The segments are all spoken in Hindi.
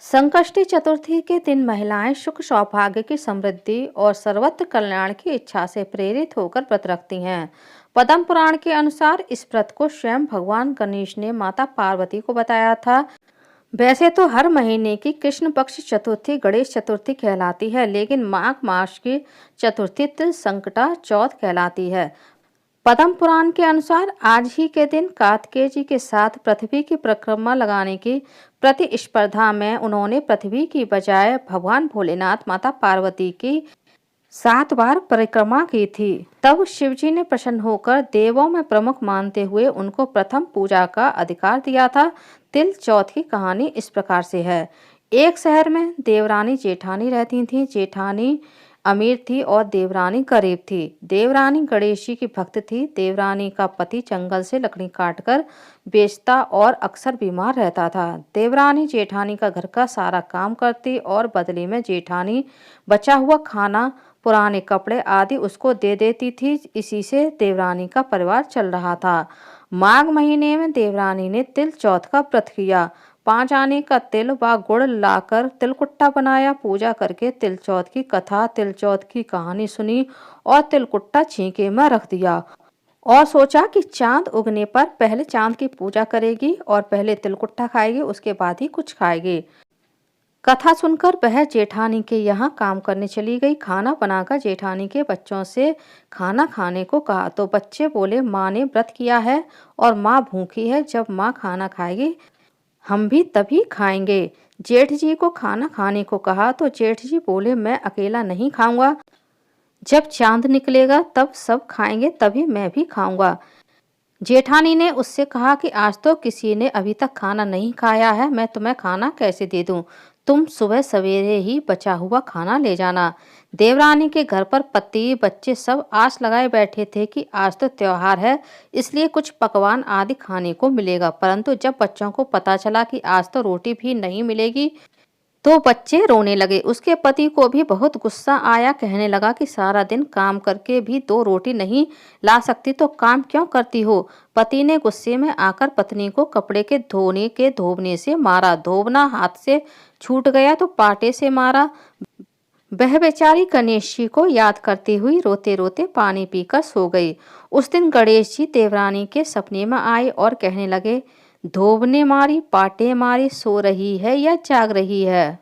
संकष्टी चतुर्थी के दिन महिलाएं सुख सौभाग्य की समृद्धि और सर्वत्र कल्याण की इच्छा से प्रेरित होकर व्रत रखती हैं। पद्म पुराण के अनुसार इस व्रत को स्वयं भगवान गणेश ने माता पार्वती को बताया था। वैसे तो हर महीने की कृष्ण पक्ष चतुर्थी गणेश चतुर्थी कहलाती है, लेकिन माघ मास की चतुर्थी तिल संकटा चौथ कहलाती है। पद्म पुराण के अनुसार आज ही के दिन कार्तिकेय के साथ पृथ्वी की परिक्रमा लगाने की प्रतिस्पर्धा में उन्होंने पृथ्वी की बजाय भगवान भोलेनाथ माता पार्वती की 7 बार परिक्रमा की थी। तब शिवजी ने प्रसन्न होकर देवों में प्रमुख मानते हुए उनको प्रथम पूजा का अधिकार दिया था। तिल चौथ की कहानी इस प्रकार से है। एक शहर में देवरानी जेठानी रहती थी। जेठानी अमीर थी और देवरानी गरीब थी। देवरानी गणेश जी की भक्त थी। देवरानी का पति जंगल से लकड़ी काटकर बेचता और अक्सर बीमार रहता था। देवरानी जेठानी का घर का सारा काम करती और बदले में जेठानी बचा हुआ खाना, पुराने कपड़े आदि उसको दे देती थी। इसी से देवरानी का परिवार चल रहा था। माघ महीने में देवरानी ने तिल चौथ का व्रत किया। 5 आने का तिल व गुड़ लाकर तिलकुट्टा बनाया। पूजा करके तिल चौथ की कथा, तिल चौथ की कहानी सुनी और तिलकुट्टा छींके में रख दिया और सोचा कि चांद उगने पर पहले चांद की पूजा करेगी और पहले तिलकुट्टा खाएगी, उसके बाद ही कुछ खाएगी। कथा सुनकर वह जेठानी के यहाँ काम करने चली गई। खाना बनाकर जेठानी के बच्चों से खाना खाने को कहा तो बच्चे बोले, माँ ने व्रत किया है और माँ भूखी है, जब माँ खाना खाएगी हम भी तभी खाएंगे। जेठ जी को खाना खाने को कहा तो जेठ जी बोले, मैं अकेला नहीं खाऊंगा, जब चांद निकलेगा तब सब खाएंगे, तभी मैं भी खाऊंगा। जेठानी ने उससे कहा कि आज तो किसी ने अभी तक खाना नहीं खाया है, मैं तुम्हें खाना कैसे दे दूं? तुम सुबह सवेरे ही बचा हुआ खाना ले जाना। देवरानी के घर पर पति बच्चे सब आस लगाए बैठे थे कि आज तो त्योहार है, इसलिए कुछ पकवान आदि खाने को मिलेगा। परंतु जब बच्चों को पता चला कि आज तो रोटी भी नहीं मिलेगी तो बच्चे रोने लगे। उसके पति को भी बहुत गुस्सा आया। कहने लगा कि सारा दिन काम करके भी 2 रोटी नहीं ला सकती तो काम क्यों करती हो? पति ने गुस्से में आकर पत्नी को कपड़े के धोबने से मारा। धोबना हाथ से छूट गया तो पाटे से मारा। वह बेचारी गणेश जी को याद करती हुई रोते रोते पानी पीकर सो गई। उस दिन गणेश जी देवरानी के सपने में आए और कहने लगे, धोबने मारी, पाटे मारी, सो रही है या जाग रही है?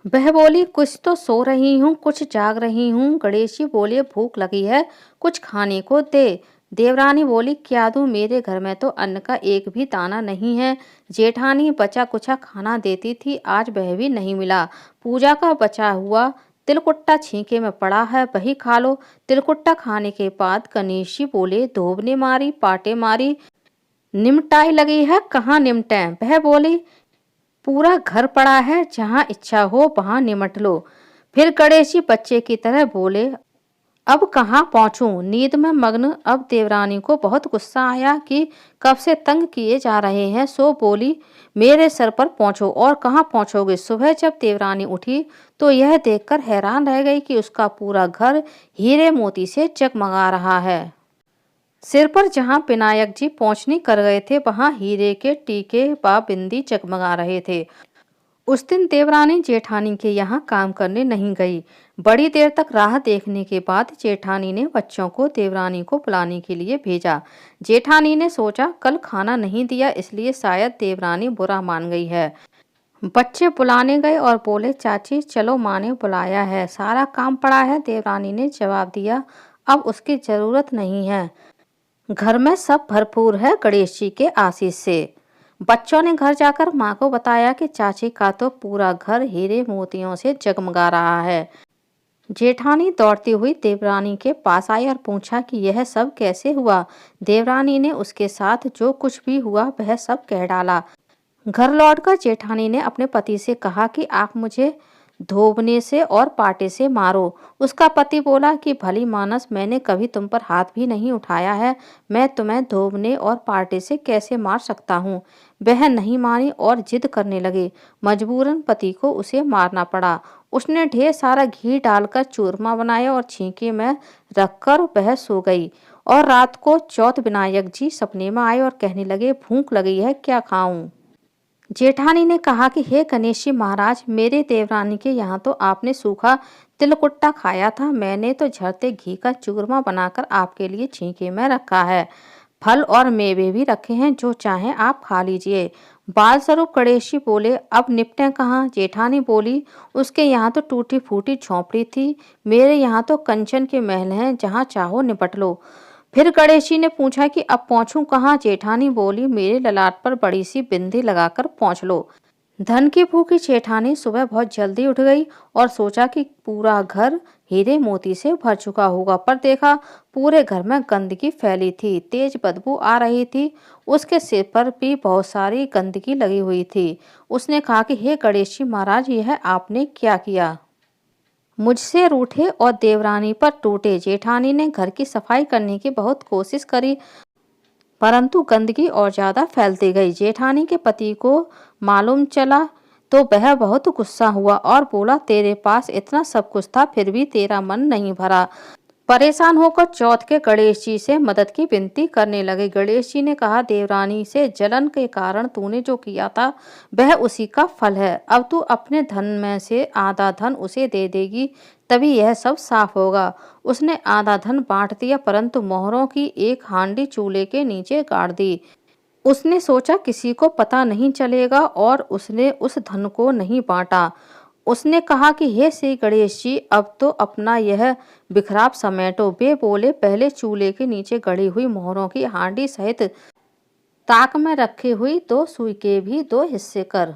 वह बोली, कुछ तो सो रही हूँ, कुछ जाग रही हूँ। गणेश जी बोले, भूख लगी है, कुछ खाने को दे। देवरानी बोली, क्या दूँ, मेरे घर में तो अन्न का एक भी दाना नहीं है। जेठानी बचा कुचा खाना देती थी, आज वह भी नहीं मिला। पूजा का बचा हुआ तिलकुट्टा छींके में पड़ा है, वही खा लो। तिलकुट्टा खाने के बाद गणेश जी बोले, धोबने मारी, पाटे मारी, निमटाई लगी है, कहाँ निमटे? वह बोली, पूरा घर पड़ा है, जहाँ इच्छा हो वहाँ निमट लो। फिर गणेश जी बच्चे की तरह बोले, अब कहाँ पहुँचूं? नींद में मग्न। अब देवरानी को बहुत गुस्सा आया कि कब से तंग किए जा रहे हैं, सो बोली, मेरे सर पर पहुँचो। और कहाँ पहुँचोगे? सुबह जब देवरानी उठी तो यह देखकर हैरान रह गई कि उसका पूरा घर हीरे मोती से जगमगा रहा है। सिर पर जहां विनायक जी पहुंचनी कर गए थे, वहां हीरे के टीके व बिंदी जगमगा रहे थे। उस दिन देवरानी जेठानी के यहाँ काम करने नहीं गई। बड़ी देर तक राह देखने के बाद जेठानी ने बच्चों को देवरानी को बुलाने के लिए भेजा। जेठानी ने सोचा, कल खाना नहीं दिया इसलिए शायद देवरानी बुरा मान गई है। बच्चे बुलाने गए और बोले, चाची चलो, माँ ने बुलाया है, सारा काम पड़ा है। देवरानी ने जवाब दिया, अब उसकी जरूरत नहीं है, घर में सब भरपूर है गणेश जी के आशीष से। बच्चों ने घर जाकर माँ को बताया कि चाची का तो पूरा घर हीरे मोतियों से जगमगा रहा है। जेठानी दौड़ती हुई देवरानी के पास आई और पूछा कि यह सब कैसे हुआ। देवरानी ने उसके साथ जो कुछ भी हुआ वह सब कह डाला। घर लौटकर जेठानी ने अपने पति से कहा कि आप मुझे धोबने से और पाटे से मारो। उसका पति बोला कि भली मानस, मैंने कभी तुम पर हाथ भी नहीं उठाया है, मैं तुम्हें धोबने और पाटे से कैसे मार सकता हूँ? वह नहीं मानी और जिद करने लगे। मजबूरन पति को उसे मारना पड़ा। उसने ढेर सारा घी डालकर चूरमा बनाया और छींके में रखकर वह सो गई। और रात को चौथ विनायक जी सपने में आए और कहने लगे, भूख लगी है, क्या खाऊं? जेठानी ने कहा कि हे गणेश जी महाराज, मेरे देवरानी के यहाँ तो आपने सूखा तिलकुट्टा खाया था, मैंने तो झरते घी का चूरमा बनाकर आपके लिए छींके में रखा है। फल और मेवे भी रखे हैं, जो चाहें आप खा लीजिए। बाल स्वरूप गणेश जी बोले, अब निपटें कहाँ? जेठानी बोली, उसके यहाँ तो टूटी फूटी झोंपड़ी थी, मेरे यहाँ तो कंचन के महल हैं, जहाँ चाहो निपट लो। फिर गणेश जी ने पूछा कि अब पहुंचूं कहाँ? जेठानी बोली, मेरे ललाट पर बड़ी सी बिंदी लगाकर पहुंच लो। धन की भूखी जेठानी सुबह बहुत जल्दी उठ गई और सोचा कि पूरा घर हीरे मोती से भर चुका होगा, पर देखा पूरे घर में गंदगी फैली थी, तेज बदबू आ रही थी। उसके सिर पर भी बहुत सारी गंदगी लगी हुई थी। उसने कहा कि हे गणेश जी महाराज, यह आपने क्या किया? मुझसे रूठे और देवरानी पर टूटे। जेठानी ने घर की सफाई करने की बहुत कोशिश करी, परंतु गंदगी और ज्यादा फैलती गई। जेठानी के पति को मालूम चला तो वह बहुत गुस्सा हुआ और बोला, तेरे पास इतना सब कुछ था, फिर भी तेरा मन नहीं भरा। परेशान होकर चौथ के गणेश जी से मदद की विनती करने लगे। गणेश जी ने कहा, देवरानी से जलन के कारण तूने जो किया था वह उसी का फल है। अब तू अपने धन में से आधा धन उसे दे देगी, तभी यह सब साफ होगा। उसने आधा धन बांट दिया, परंतु मोहरों की एक हांडी चूल्हे के नीचे गाड़ दी। उसने सोचा किसी को पता नहीं चलेगा और उसने उस धन को नहीं बांटा। उसने कहा कि हे श्री गणेश जी, अब तो अपना यह बिखराव समेटो। वे बोले, पहले चूल्हे के नीचे गड़ी हुई मोहरों की हांडी सहित ताक में रखी हुई 2 सुई के भी 2 हिस्से कर।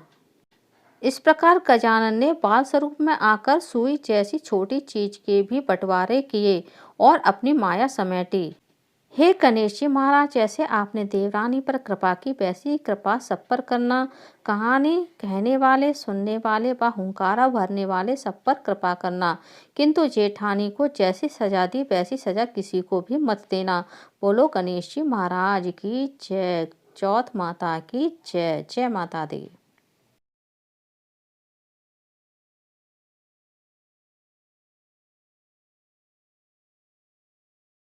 इस प्रकार गजानन ने बाल स्वरूप में आकर सुई जैसी छोटी चीज के भी बंटवारे किए और अपनी माया समेटी। हे गणेश जी महाराज, जैसे आपने देवरानी पर कृपा की, वैसी कृपा सब पर करना। कहानी कहने वाले, सुनने वाले व हुंकारा भरने वाले सब पर कृपा करना, किंतु जेठानी को जैसी सजा दी वैसी सजा किसी को भी मत देना। बोलो गणेश जी महाराज की जय। चौथ माता की जय। जय माता दी।